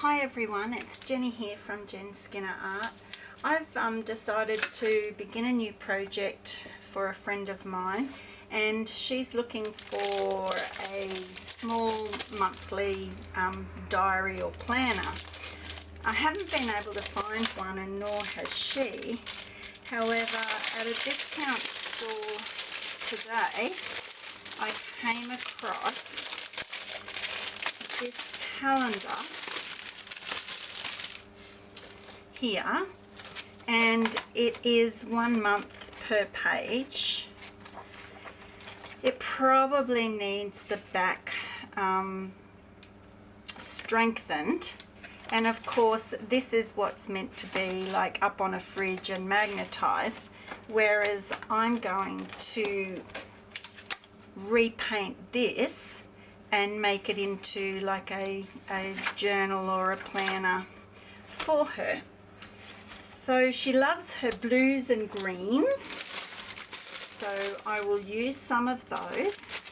Hi everyone, it's Jenny here from Jen Skinner Art. I've decided to begin a new project for a friend of mine, and she's looking for a small monthly diary or planner. I haven't been able to find one, and nor has she. However, at a discount store today I came across this calendar here, and it is 1 month per page. It probably needs the back strengthened, and of course this is what's meant to be like up on a fridge and magnetized, whereas I'm going to repaint this and make it into like a journal or a planner for her. So she loves her blues and greens, so I will use some of those.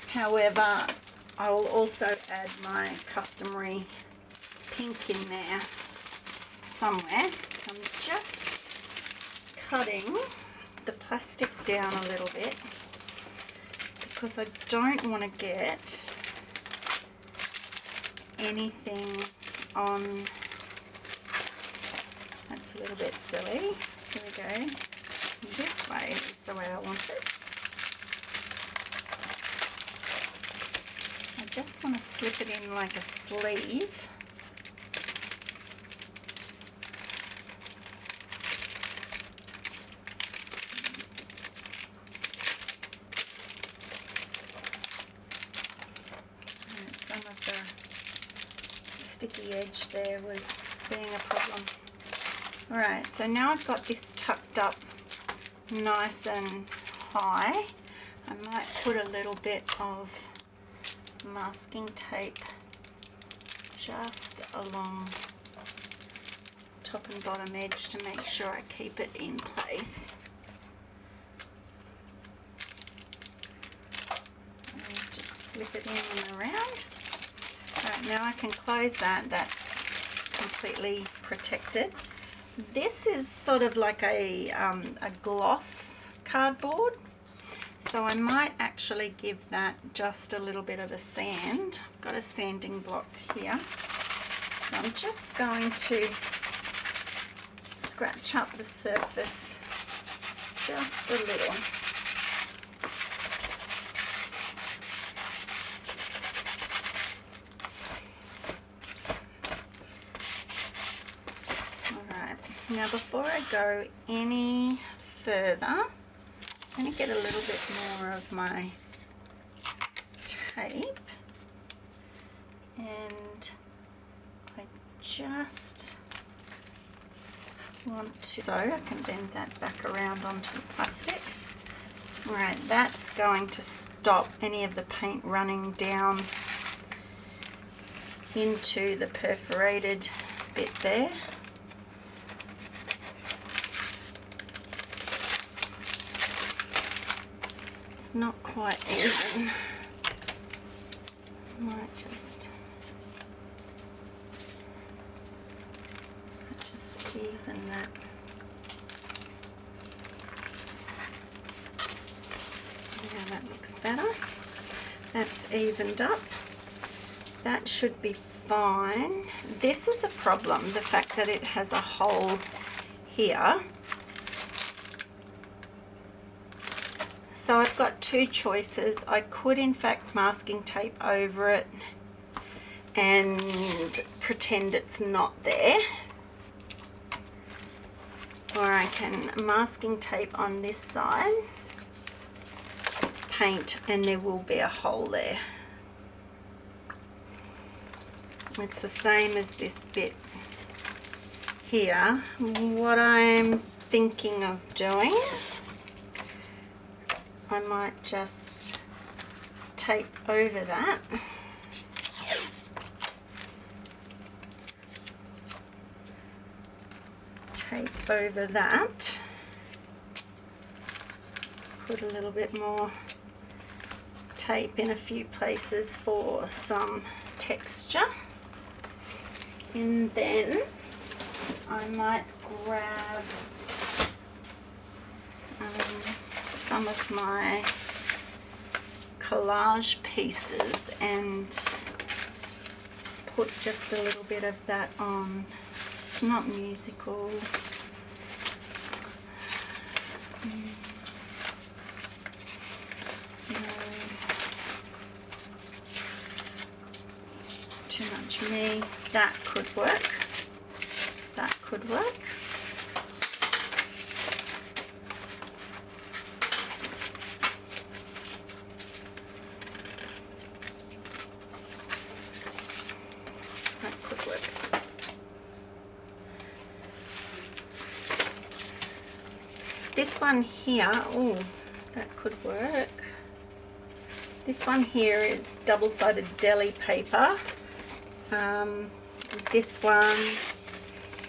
However, I will also add my customary pink in there somewhere. I'm just cutting the plastic down a little bit because I don't want to get anything on. That's a little bit silly. Here we go. This way is the way I want it. I just want to slip it in like a sleeve. And some of the sticky edge there was being a problem. Alright, so now I've got this tucked up nice and high. I might put a little bit of masking tape just along top and bottom edge to make sure I keep it in place. So just slip it in and around. Alright, now I can close that. That's completely protected. This is sort of like a gloss cardboard, so I might actually give that just a little bit of a sand. I've got a sanding block here, so I'm just going to scratch up the surface just a little. Now before I go any further, I'm going to get a little bit more of my tape, and I just want to, so I can bend that back around onto the plastic. Alright, that's going to stop any of the paint running down into the perforated bit there. Not quite even. Might just even that. Yeah, that looks better. That's evened up. That should be fine. This is a problem, the fact that it has a hole here. So I've got two choices. I could in fact masking tape over it and pretend it's not there, or I can masking tape on this side, paint, and there will be a hole there. It's the same as this bit here. What I'm thinking of doing, I might just tape over that. Tape over that. Put a little bit more tape in a few places for some texture. And then I might grab some of my collage pieces and put just a little bit of that on. It's not musical. No. Too much me. That could work. That could work. That could work. This one here, oh, that could work. This one here is double-sided deli paper. This one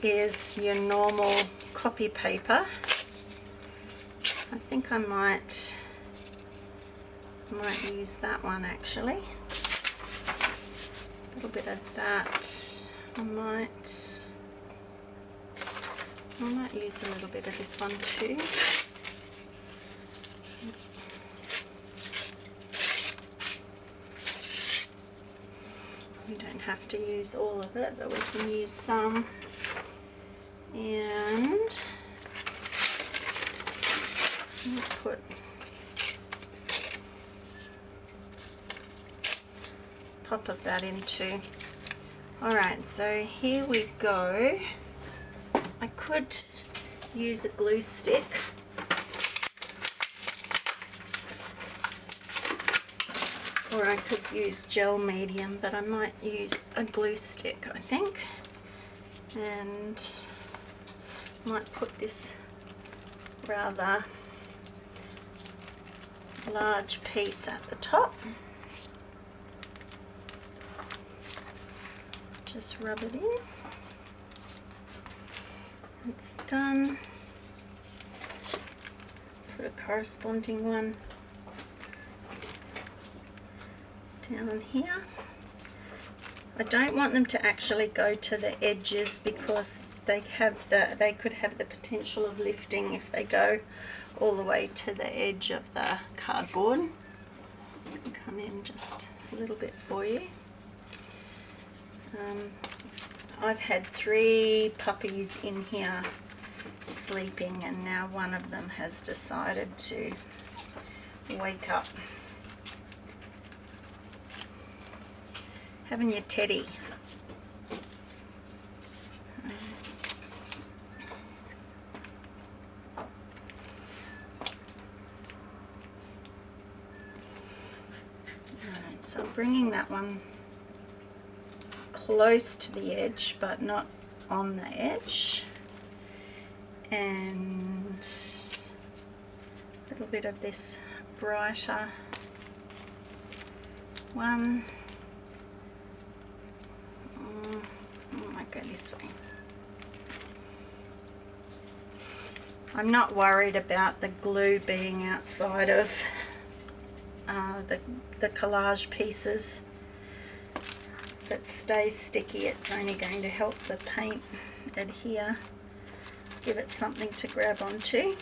is your normal copy paper. I think I might use that one actually. A little bit of that. I might use a little bit of this one too. We don't have to use all of it, but we can use some. And we'll put pop of that into. Alright, so here we go. I could use a glue stick. Or I could use gel medium, but I might use a glue stick, I think. And might put this rather large piece at the top. Just rub it in. It's done. Put a corresponding one down here. I don't want them to actually go to the edges because they could have the potential of lifting if they go all the way to the edge of the cardboard. I'll come in just a little bit for you. I've had 3 puppies in here sleeping, and now one of them has decided to wake up. Having your teddy. Alright, so I'm bringing that one close to the edge, but not on the edge. And a little bit of this brighter one. I might go this way. I'm not worried about the glue being outside of the collage pieces. If it stays sticky, it's only going to help the paint adhere, give it something to grab onto.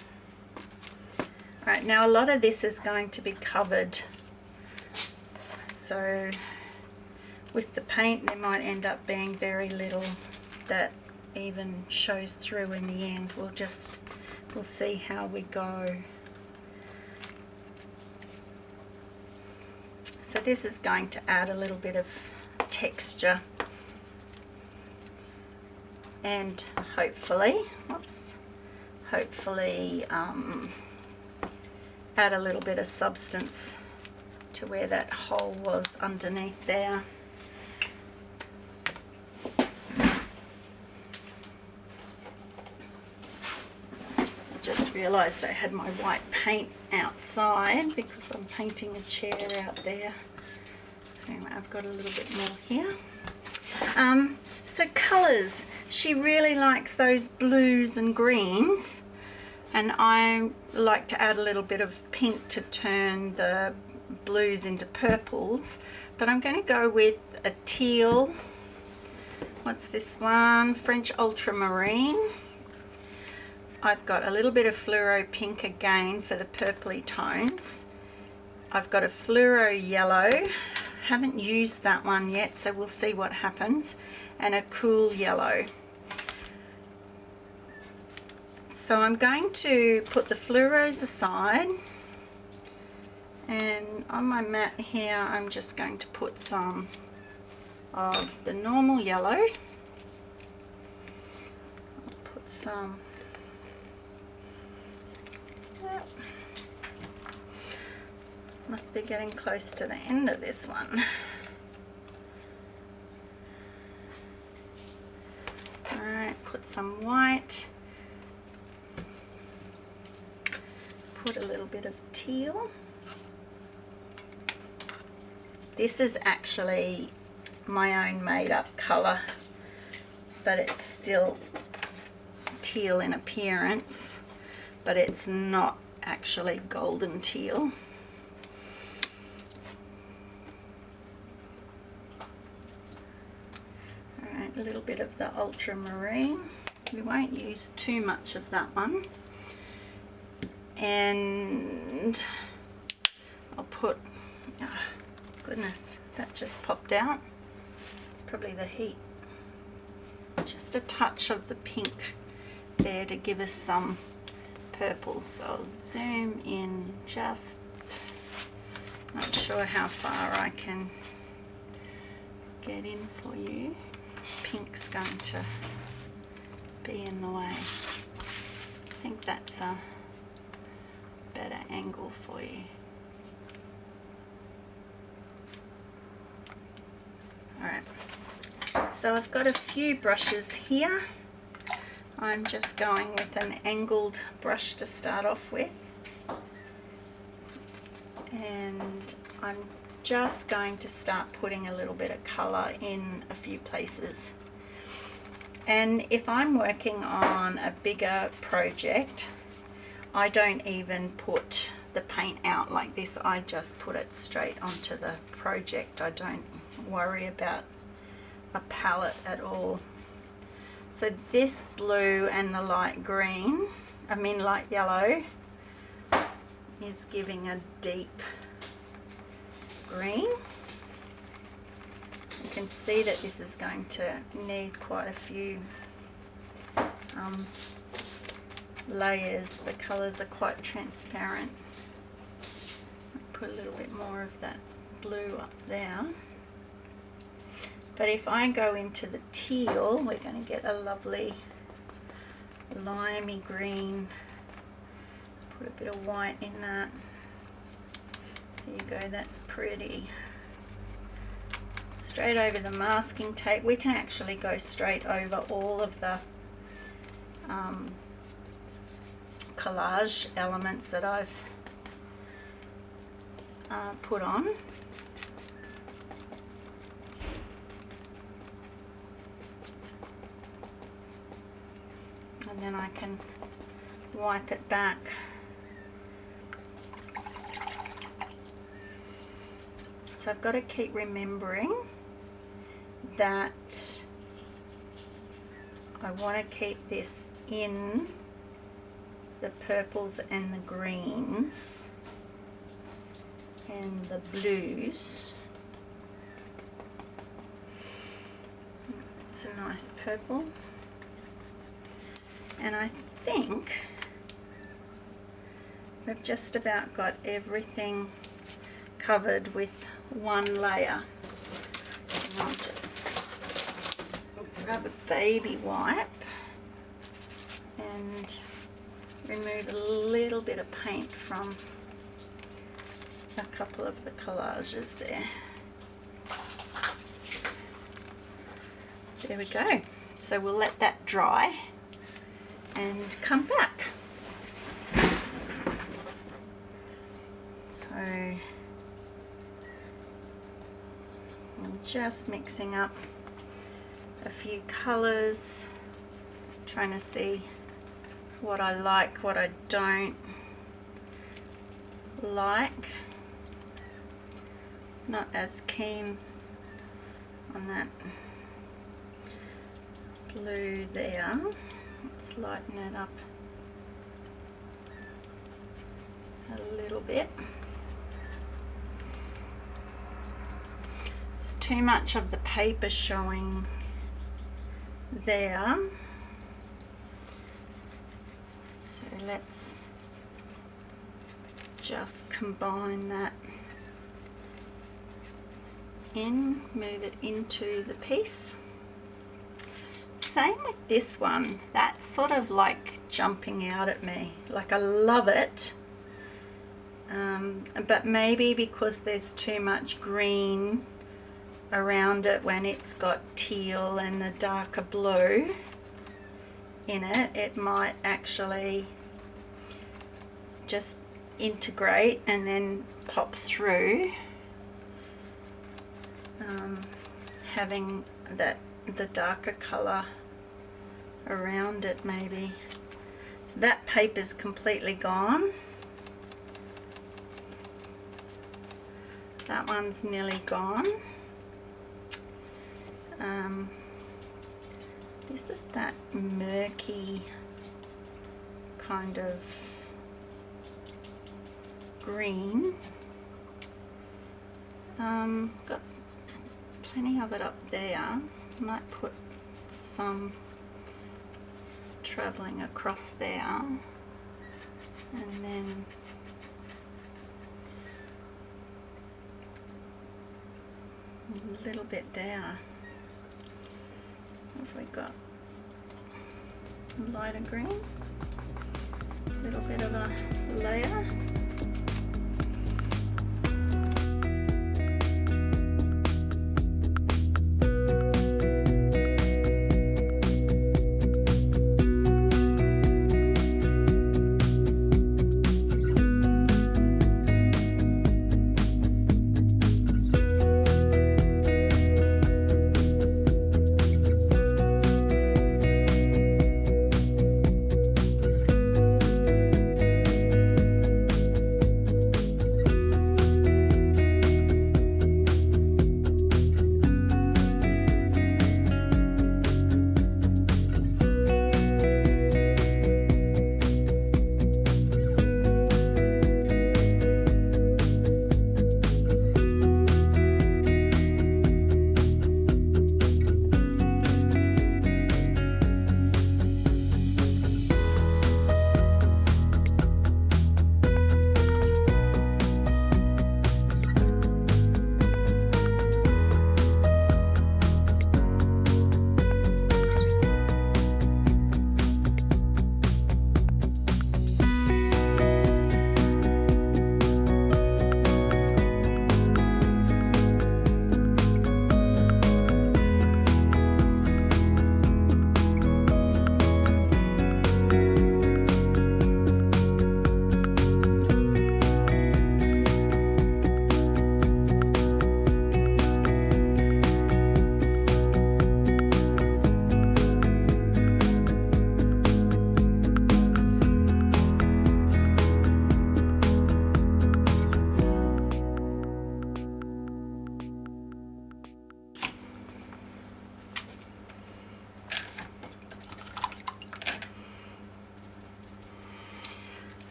Alright, now a lot of this is going to be covered, so with the paint there might end up being very little that even shows through in the end. We'll see how we go. So this is going to add a little bit of texture and hopefully add a little bit of substance to where that hole was underneath there. Just realised I had my white paint outside because I'm painting a chair out there. Anyway, I've got a little bit more here. So colours, she really likes those blues and greens, and I like to add a little bit of pink to turn the blues into purples, but I'm going to go with a teal what's this one? French Ultramarine. I've got a little bit of fluoro pink again for the purpley tones. I've got a fluoro yellow, haven't used that one yet, so we'll see what happens, and a cool yellow. So I'm going to put the fluoros aside, and on my mat here I'm just going to put some of the normal yellow. I'll put some, must be getting close to the end of this one. Alright, put some white, put a little bit of teal. This is actually my own made up colour, but it's still teal in appearance, but it's not actually golden teal. Alright, a little bit of the ultramarine. We won't use too much of that one. And I'll put, oh, goodness, that just popped out. It's probably the heat. Just a touch of the pink there to give us some purple. So I'll zoom in, just not sure how far I can get in for you. Pink's going to be in the way. I think that's a better angle for you. Alright, so I've got a few brushes here. I'm just going with an angled brush to start off with, and I'm just going to start putting a little bit of colour in a few places. And if I'm working on a bigger project, I don't even put the paint out like this. I just put it straight onto the project. I don't worry about a palette at all. So this blue and the light green, light yellow, is giving a deep green. You can see that this is going to need quite a few layers. The colours are quite transparent. I'll put a little bit more of that blue up there. But if I go into the teal, we're going to get a lovely limey green. Put a bit of white in that. There you go, that's pretty. Straight over the masking tape. We can actually go straight over all of the collage elements that I've put on. And then I can wipe it back. So I've got to keep remembering that I want to keep this in the purples and the greens and the blues. It's a nice purple. And I think we've just about got everything covered with one layer. And I'll just grab a baby wipe and remove a little bit of paint from a couple of the collages there. There we go. So we'll let that dry and come back. So I'm just mixing up a few colours, trying to see what I like, what I don't like. Not as keen on that blue there. Let's lighten it up a little bit. It's too much of the paper showing there. So let's just combine that in, move it into the piece. Same with this one, that's sort of like jumping out at me. Like I love it, but maybe because there's too much green around it when it's got teal and the darker blue in it, it might actually just integrate and then pop through, having the darker color around it maybe. So that paper's completely gone. That one's nearly gone. This is that murky kind of green. Got plenty of it up there. Might put some traveling across there, and then a little bit there. What have we got? Lighter green, a little bit of a layer.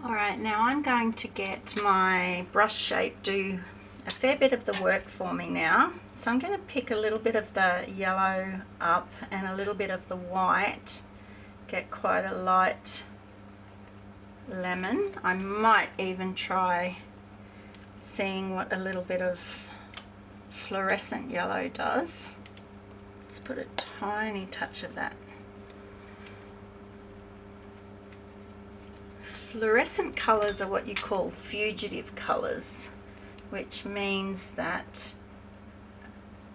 Alright, now I'm going to get my brush shape do a fair bit of the work for me now. So I'm going to pick a little bit of the yellow up and a little bit of the white, get quite a light lemon. I might even try seeing what a little bit of fluorescent yellow does. Let's put a tiny touch of that. Fluorescent colours are what you call fugitive colours, which means that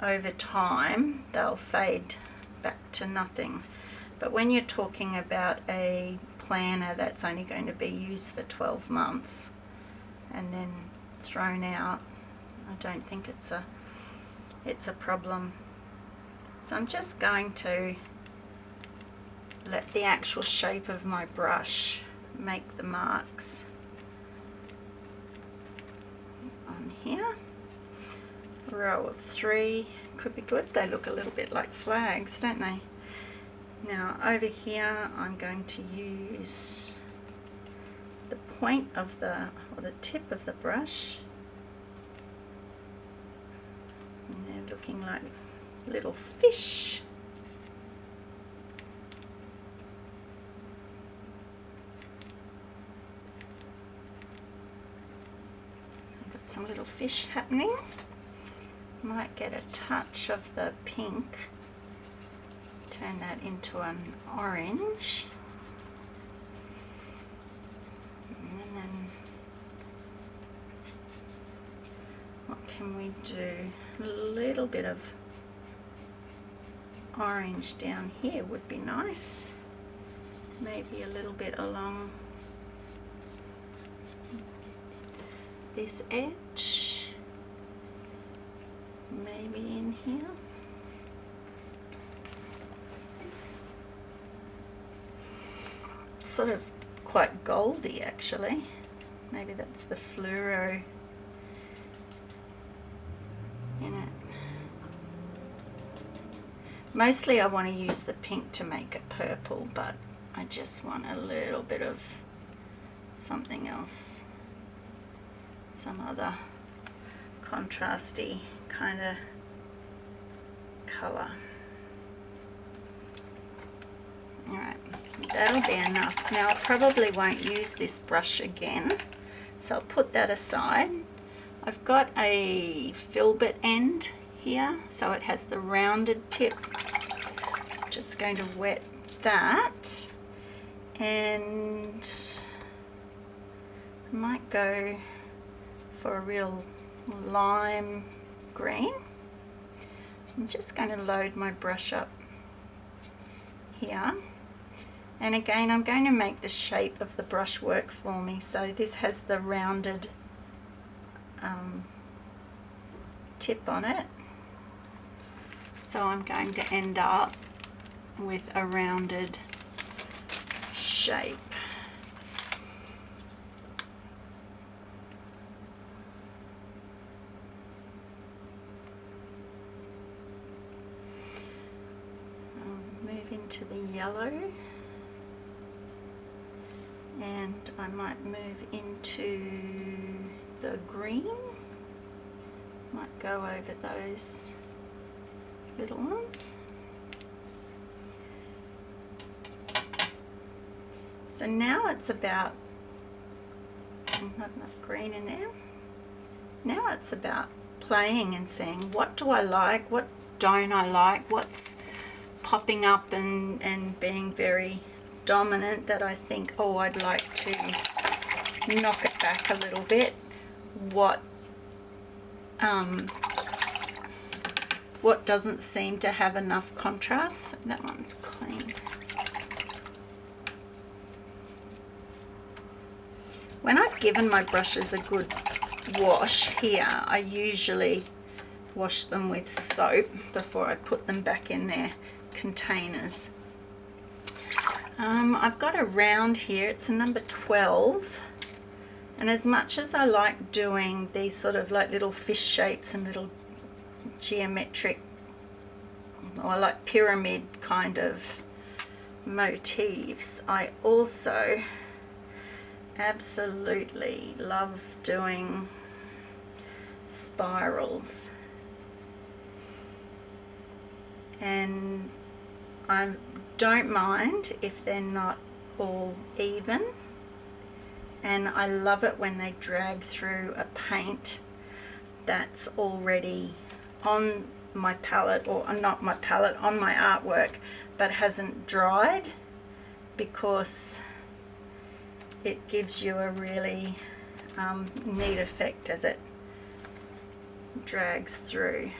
over time they'll fade back to nothing. But when you're talking about a planner that's only going to be used for 12 months and then thrown out, I don't think it's a problem. So I'm just going to let the actual shape of my brush make the marks on here. Row of 3, could be good. They look a little bit like flags, don't they? Now over here I'm going to use the point of the, or the tip of the brush, and they're looking like little fish. I've got some little fish happening. Might get a touch of the pink, turn that into an orange, and then what can we do? A little bit of orange down here would be nice, maybe a little bit along this edge, maybe in here. Sort of quite goldy actually. Maybe that's the fluoro in it. Mostly I want to use the pink to make it purple, but I just want a little bit of something else, some other contrasty kind of colour. Alright, that'll be enough. Now I probably won't use this brush again, so I'll put that aside. I've got a filbert end here, so it has the rounded tip. Just going to wet that, and I might go for a real lime green. I'm just going to load my brush up here, and again I'm going to make the shape of the brush work for me. So this has the rounded tip on it, so I'm going to end up with a rounded shape. I'll move into the yellow, and I might move into the green. Might go over those little ones. So now it's about, not enough green in there. Now it's about playing and seeing, what do I like, what don't I like, what's popping up and being very dominant that I think, oh, I'd like to knock it back a little bit. What doesn't seem to have enough contrast. That one's clean. When I've given my brushes a good wash here, I usually wash them with soap before I put them back in their containers. I've got a round here, it's a number 12, and as much as I like doing these sort of like little fish shapes and little geometric, or like pyramid kind of motifs, I also absolutely love doing spirals, and I don't mind if they're not all even, and I love it when they drag through a paint that's already on my palette, or not my palette, on my artwork, but hasn't dried, because it gives you a really neat effect as it drags through.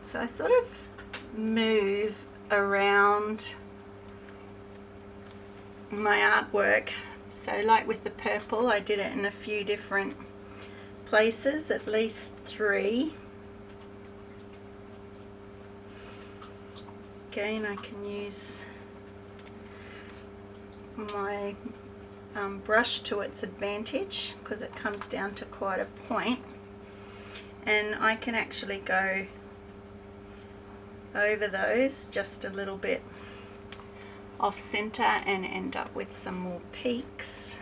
So I sort of move around my artwork. So like with the purple, I did it in a few different places, at least 3. Again, I can use my brush to its advantage because it comes down to quite a point, and I can actually go over those just a little bit off center and end up with some more peaks.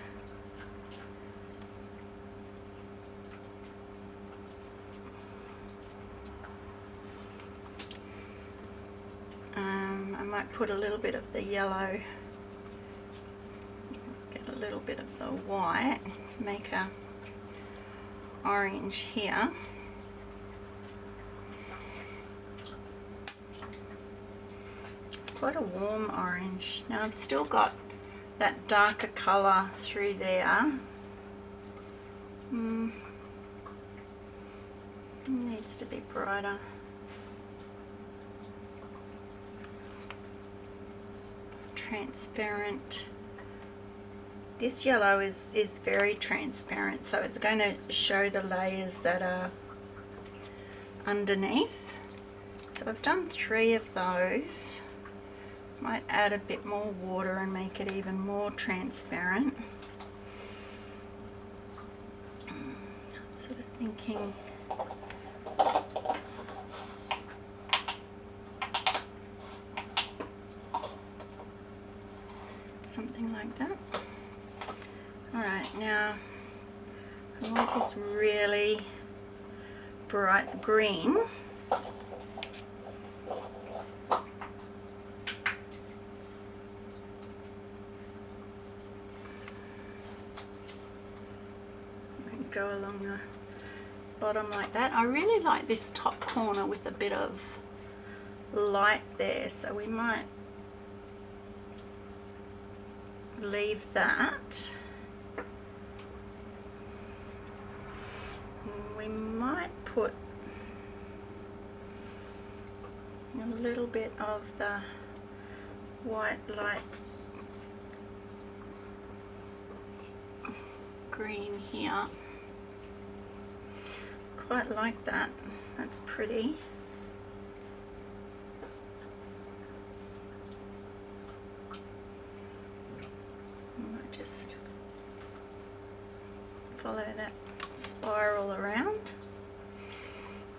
I might put a little bit of the yellow, get a little bit of the white, make a orange here. It's quite a warm orange. Now I've still got that darker colour through there. It needs to be brighter. Transparent. This yellow is very transparent, so it's going to show the layers that are underneath. So I've done 3 of those. Might add a bit more water and make it even more transparent. I'm sort of thinking something like that. Alright, now I want this really bright green. Go along the bottom like that. I really like this top corner with a bit of light there, so we might leave that. We might put a little bit of the white light green here. Quite like that. That's pretty. Just follow that spiral around.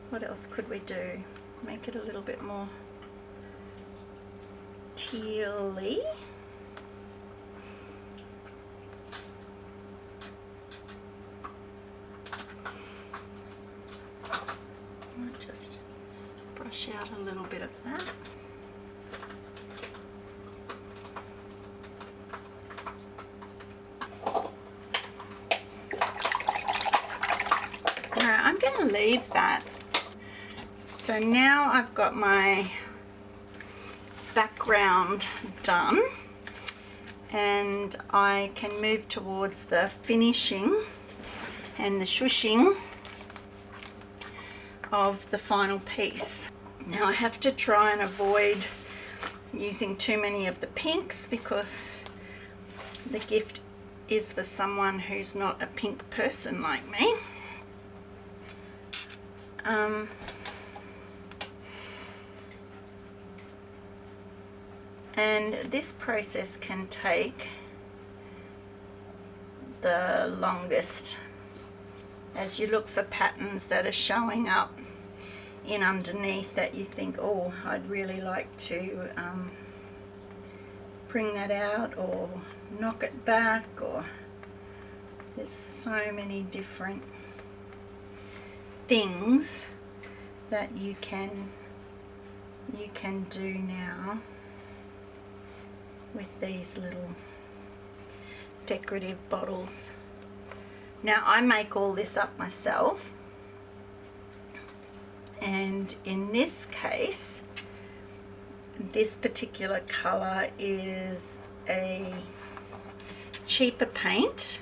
What else could we do? Make it a little bit more teal-y. Just brush out a little bit of that. I'm going to leave that. So now I've got my background done, and I can move towards the finishing and the shushing of the final piece. Now I have to try and avoid using too many of the pinks because the gift is for someone who's not a pink person like me. And this process can take the longest as you look for patterns that are showing up in underneath that you think, oh, I'd really like to bring that out or knock it back, or there's so many different things that you can do now with these little decorative bottles. Now I make all this up myself, and in this case this particular color is a cheaper paint,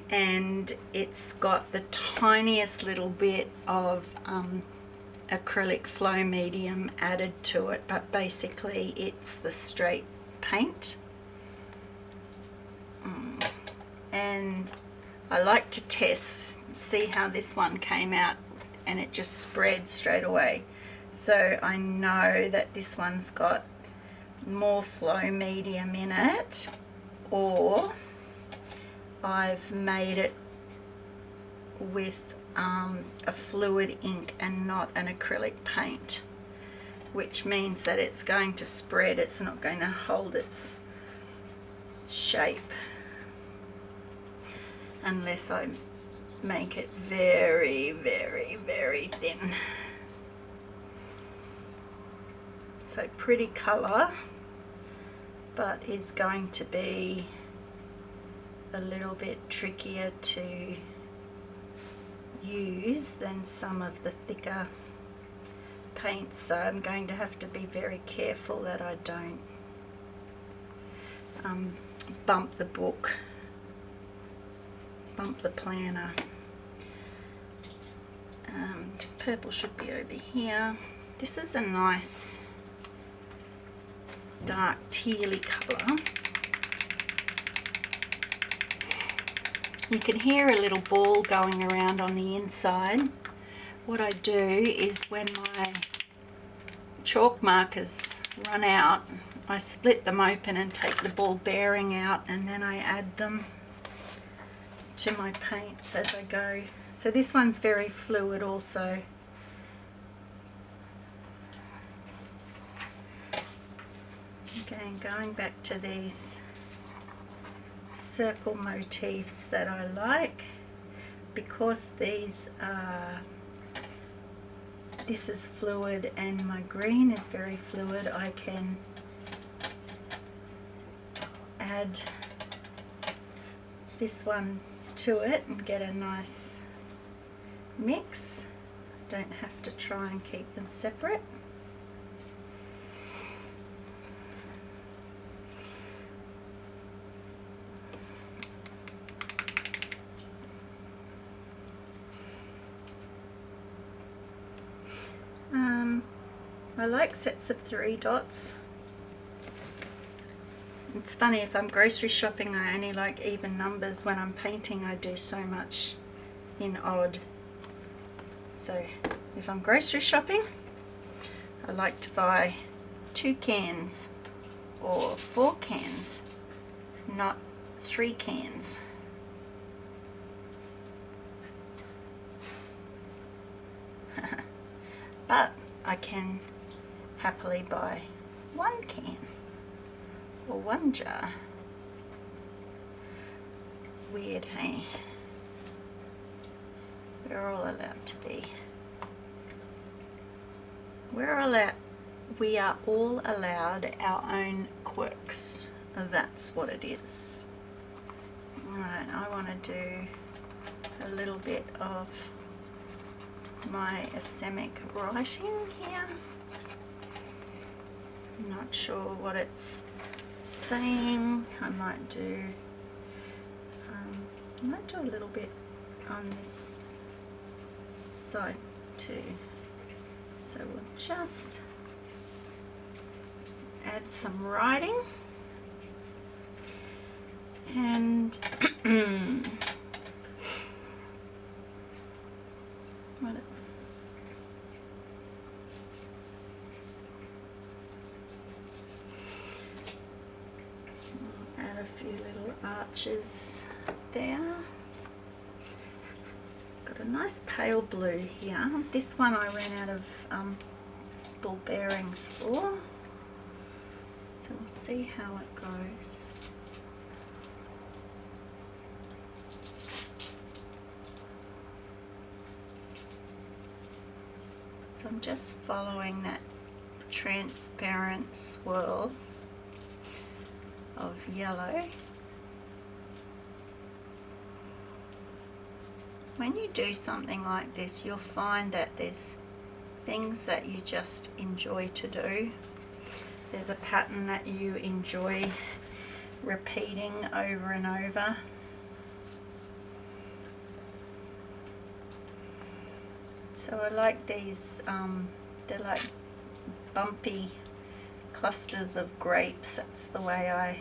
and it's got the tiniest little bit of acrylic flow medium added to it, but basically it's the straight paint. And I like to test, see how this one came out, and it just spread straight away. So I know that this one's got more flow medium in it, or I've made it with a fluid ink and not an acrylic paint, which means that it's going to spread, it's not going to hold its shape unless I make it very, very, very thin. So pretty colour, but is going to be a little bit trickier to use than some of the thicker paints, so I'm going to have to be very careful that I don't bump the book, bump the planner. Purple should be over here. This is a nice dark tealy colour. You can hear a little ball going around on the inside. What I do is when my chalk markers run out, I split them open and take the ball bearing out, and then I add them to my paints as I go. So this one's very fluid also. Again, going back to these circle motifs that I like, because these are, this is fluid and my green is very fluid, I can add this one to it and get a nice mix. Don't have to try and keep them separate. I like sets of 3 dots. It's funny, if I'm grocery shopping I only like even numbers. When I'm painting I do so much in odd. So if I'm grocery shopping I like to buy 2 cans or 4 cans, not 3 cans. But I can happily buy 1 can or 1 jar. Weird, hey? We're all allowed to be. We are all allowed our own quirks. That's what it is. Alright, I want to do a little bit of my Asemic writing here. I'm not sure what it's saying. I might do a little bit on this side too. So we'll just add some writing and what else? I'll add a few little arches there. Got a nice pale blue here. This one I ran out of ball bearings for, so we'll see how it goes. So I'm just following that transparent swirl of yellow. When you do something like this, you'll find that there's things that you just enjoy to do. There's a pattern that you enjoy repeating over and over. So I like these, they're like bumpy clusters of grapes. That's the way I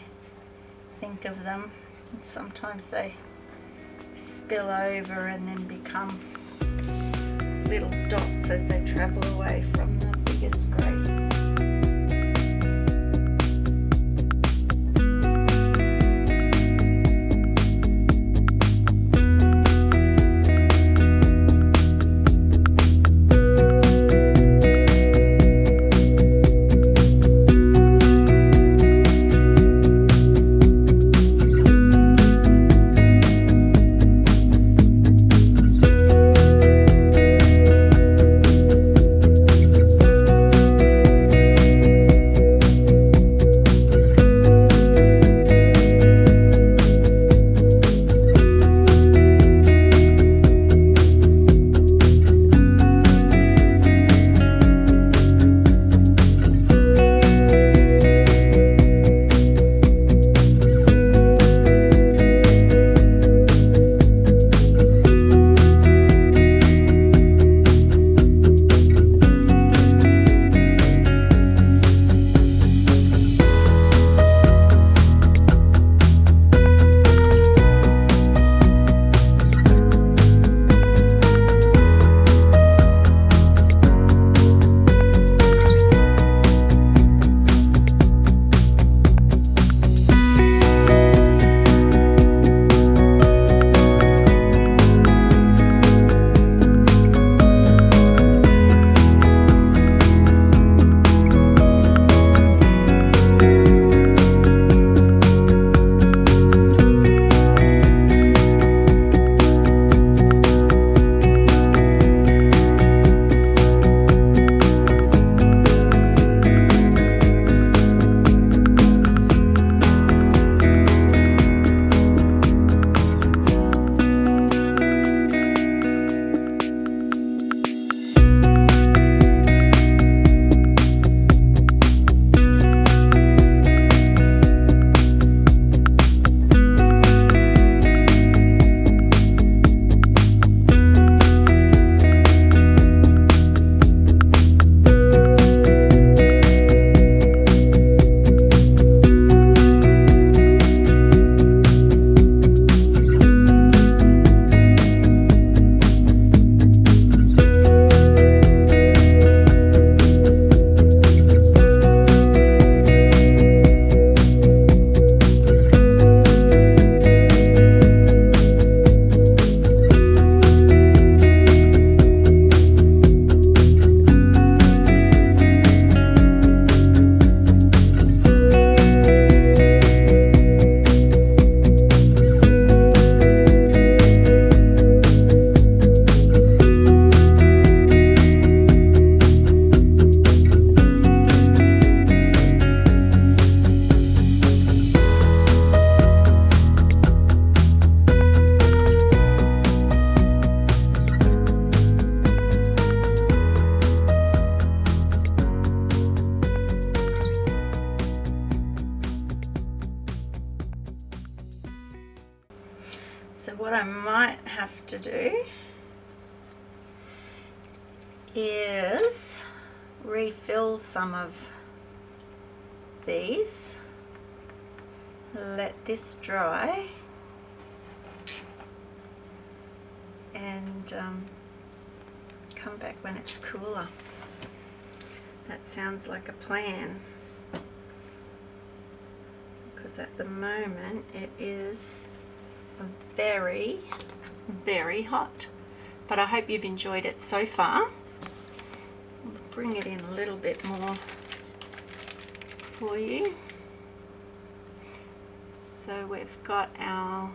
think of them. And sometimes they spill over and then become little dots as they travel away from the biggest grape. So what I might have to do is refill some of these, let this dry, and come back when it's cooler. That sounds like a plan, because at the moment it is very, very hot. But I hope you've enjoyed it so far. I'll bring it in a little bit more for you. So we've got our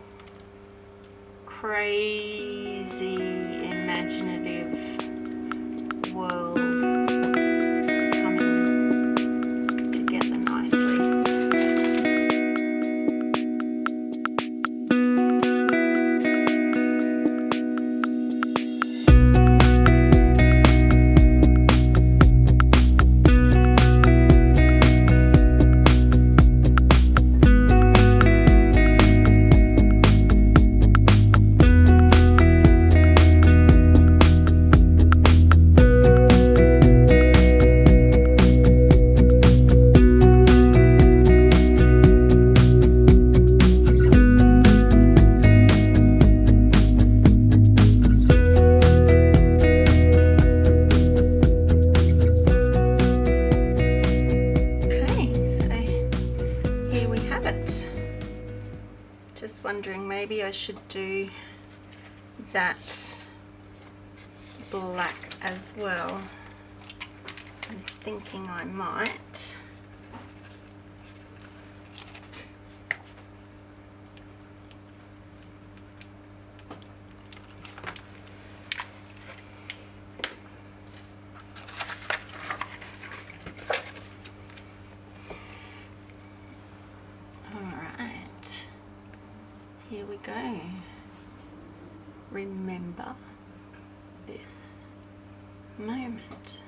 crazy imaginative world coming together nicely. Just wondering, maybe I should do that black as well. I'm thinking I might. Here we go. Remember this moment.